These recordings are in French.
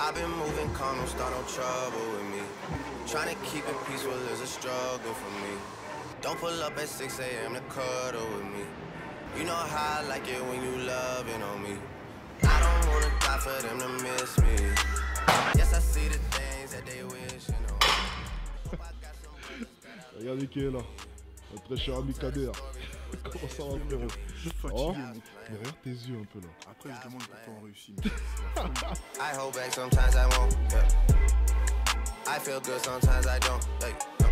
I've been moving calm, don't start no trouble with me. Trying to keep it peaceful is a struggle for me. Don't pull up at 6 a.m. to cuddle with me. You know how I like it when you loving on me. I don't wanna die for them to miss me. Yes, I see the things that they wish, you know. Regardez qui est là. Notre très cher ami Kader. Comment ça va, frérot? Fatigué, mec. Mais regarde tes yeux un peu là. Après, je demande pourquoi on réussit. I hold back sometimes I won't. Yeah. I feel good sometimes I don't. Hey, no.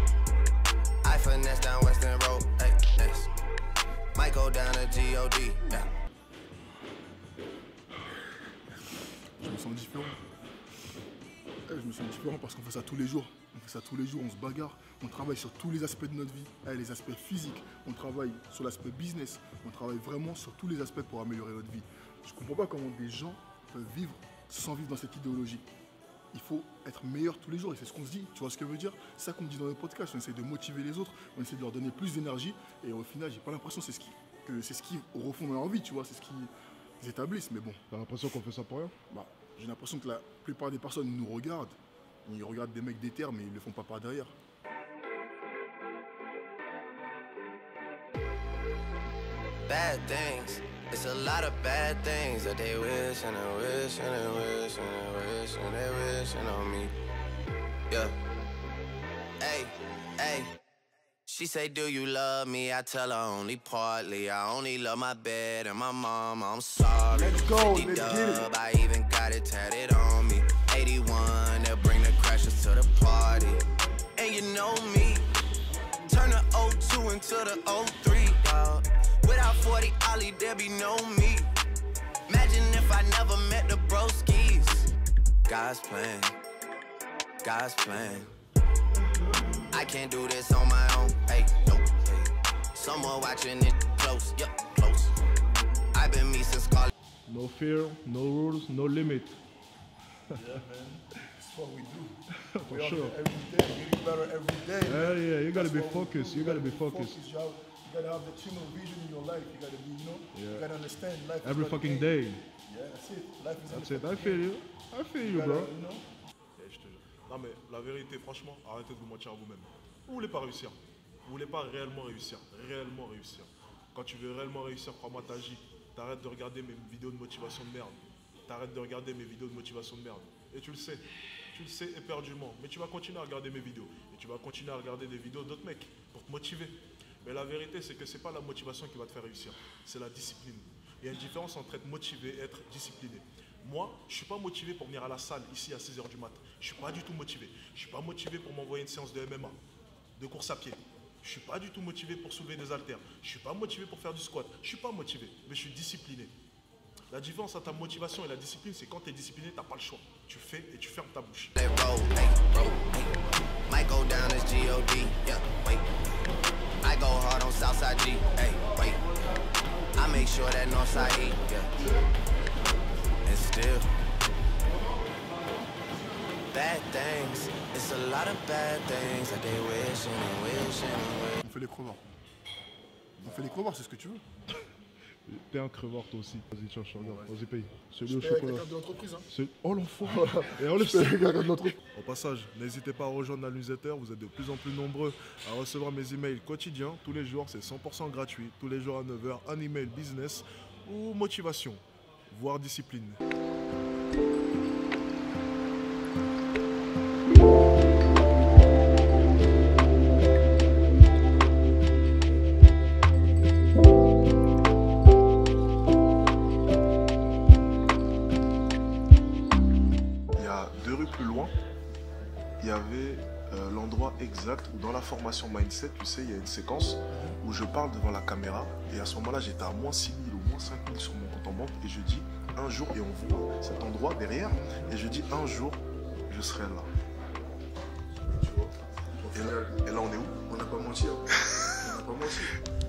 I finesse down Western Road. Hey, next. Might go down to G.O.D. Yeah. Je me sens différent. Je me sens différent parce qu'on fait ça tous les jours. On fait ça tous les jours, on se bagarre, on travaille sur tous les aspects de notre vie, les aspects physiques, on travaille sur l'aspect business, on travaille vraiment sur tous les aspects pour améliorer notre vie. Je comprends pas comment des gens peuvent vivre sans vivre dans cette idéologie. Il faut être meilleur tous les jours et c'est ce qu'on se dit, tu vois ce que je veux dire? C'est ça qu'on me dit dans le podcast, on essaie de motiver les autres, on essaie de leur donner plus d'énergie et au final j'ai pas l'impression que c'est ce qui au fond dans leur vie, tu vois, c'est ce qu'ils établissent, mais bon. T'as l'impression qu'on fait ça pour rien? Bah, j'ai l'impression que la plupart des personnes nous regardent. Ils regardent des mecs déter, mais ils le font pas par derrière. Bad things, it's a lot of bad things that they wish and they wish and they wish and they wish and they wishing on me. Yeah. Hey, hey. She say, do you love me? I tell her only partly. I only love my bed and my mom. I'm sorry. Let's go, 50 let's dub, get it. I even got it tatted on me. 81, they'll bring the crashers to the party. And you know me, turn the 02 into the 03, dog. Without 40 Ollie, there be no me. Imagine if I never met the broskies. God's plan, God's plan. I can't do this on my own, hey, nope, hey. Someone watching it close, yep, close. I've been me since college. No fear, no rules, no limit. Yeah, man. That's what we do. For We are sure. every day, getting better every day. Yeah, you gotta That's be what we focused. do. You gotta be focused. You gotta have the tunnel vision in your life. You gotta be, you Yeah. gotta understand life. Every is not a fucking game. day. Yeah, that's it. Life is That's not it. a I fucking feel game. you. I feel you, You bro. gotta, Je te jure. Non mais la vérité, franchement, arrêtez de vous mentir à vous-même. Vous voulez pas réussir. Vous voulez pas réellement réussir. Réellement réussir. Quand tu veux réellement réussir, crois-moi, t'agis. T'arrêtes de regarder mes vidéos de motivation de merde. T'arrêtes de regarder mes vidéos de motivation de merde. Et tu le sais. Tu le sais éperdument. Mais tu vas continuer à regarder mes vidéos. Et tu vas continuer à regarder des vidéos d'autres mecs pour te motiver. Mais la vérité, c'est que c'est pas la motivation qui va te faire réussir. C'est la discipline. Il y a une différence entre être motivé et être discipliné. Moi, je ne suis pas motivé pour venir à la salle ici à 6h du mat. Je ne suis pas du tout motivé. Je ne suis pas motivé pour m'envoyer une séance de MMA, de course à pied. Je ne suis pas du tout motivé pour soulever des haltères. Je ne suis pas motivé pour faire du squat. Je ne suis pas motivé, mais je suis discipliné. La différence entre ta motivation et la discipline, c'est quand tu es discipliné, tu n'as pas le choix. Tu fais et tu fermes ta bouche. They roll, hey, roll, hey. Might go down as G.O.D. Yeah, wait. I go hard on Southside G. Hey, wait. I make sure that Northside E. Yeah. And still, bad things. It's a lot of bad things that they wishing and wishing and wishing. On fait les crevards. On fait les crevards, c'est ce que tu veux. T'es un crevard toi aussi. Vas-y, cherche, regarde. Vas-y, paye. Celui Je au paye avec la chocolat. carte de l'entreprise. Hein. Oh l'enfant. Et on le Je paye sait. avec la carte de l'entreprise. Au passage, n'hésitez pas à rejoindre la newsletter, vous êtes de plus en plus nombreux à recevoir mes emails quotidiens. Tous les jours, c'est 100% gratuit. Tous les jours à 9h, un email business ou motivation, voire discipline. Il y a 2 rues plus loin, il y avait l'endroit exact où dans la formation Mindset, tu sais, il y a une séquence où je parle devant la caméra et à ce moment-là, j'étais à moins 6 000 ou moins 5 000 sur mon compte en banque et je dis un jour, et on voit cet endroit derrière, et je dis un jour, je serai là. Tu vois, et là, on est où? On n'a pas menti. Hein. On n'a pas menti.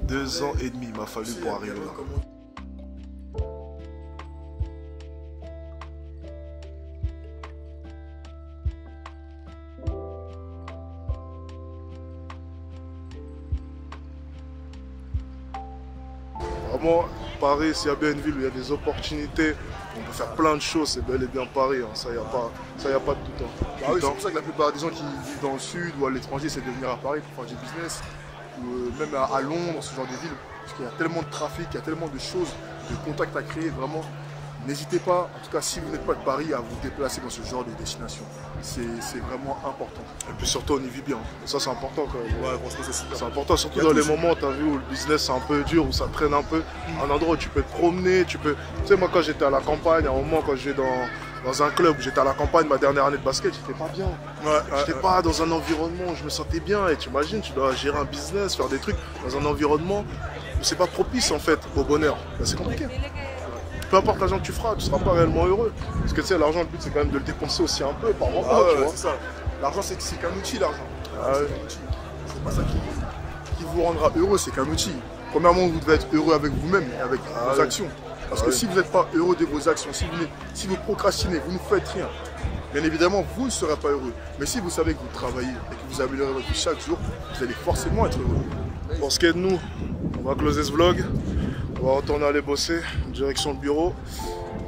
2 ans et demi, il m'a fallu Tu sais, pour il y a arriver rien là. comme vraiment, Paris, s'il y a bien une ville où il y a des opportunités, on peut faire plein de choses, c'est bel et bien Paris, hein. Ça, il n'y a pas de doute. Hein. Bah oui, c'est pour ça que la plupart des gens qui vivent dans le sud ou à l'étranger, c'est de venir à Paris pour faire du business, ou même à Londres, ce genre de ville, parce qu'il y a tellement de trafic, il y a tellement de choses, de contacts à créer, vraiment. N'hésitez pas, en tout cas si vous n'êtes pas de Paris, à vous déplacer dans ce genre de destination. C'est vraiment important. Et puis surtout, on y vit bien. Et ça, c'est important quand même. Ouais, franchement, c'est super. C'est important, surtout dans les moments, tu as vu, où le business c'est un peu dur, où ça traîne un peu. Un endroit où tu peux te promener, tu peux... Tu sais, moi, quand j'étais à la campagne, à un moment, quand je vais dans un club où j'étais à la campagne, ma dernière année de basket, j'étais pas bien. J'étais pas dans un environnement où je me sentais bien. Et tu imagines, tu dois gérer un business, faire des trucs dans un environnement où c'est pas propice, en fait, au bonheur. Ben, c'est compliqué. Peu importe l'argent que tu feras, tu seras pas réellement heureux. Parce que tu sais, l'argent, le but, c'est quand même de le dépenser aussi un peu par moment, tu vois. C'est ça. L'argent, c'est qu'un outil, l'argent. C'est pas ça qui vous rendra heureux, c'est qu'un outil. Premièrement, vous devez être heureux avec vous-même et avec vos actions. Parce que si vous n'êtes pas heureux de vos actions, si vous procrastinez, vous ne faites rien, bien évidemment, vous ne serez pas heureux. Mais si vous savez que vous travaillez et que vous améliorez votre vie chaque jour, vous allez forcément être heureux. Pour ce qui est de nous, on va closer ce vlog. On va retourner aller bosser, direction le bureau.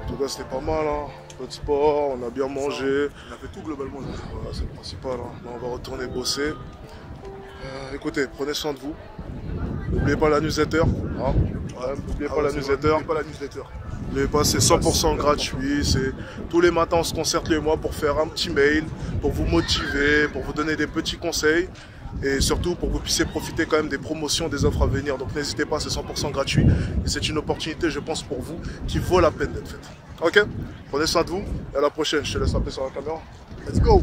En tout cas, c'était pas mal, hein. Un peu de sport, on a bien mangé. On a fait tout globalement. Voilà, c'est le principal. Hein. Là, on va retourner bosser. Écoutez, prenez soin de vous. N'oubliez pas la newsletter. Hein. N'oubliez pas la newsletter. N'oubliez pas, c'est 100% gratuit. Tous les matins, on se concerte lui et moi pour faire un petit mail, pour vous motiver, pour vous donner des petits conseils. Et surtout pour que vous puissiez profiter quand même des promotions, des offres à venir. Donc n'hésitez pas, c'est 100% gratuit. Et c'est une opportunité, je pense, pour vous qui vaut la peine d'être faite. Ok? Prenez soin de vous et à la prochaine. Je te laisse appeler sur la caméra. Let's go!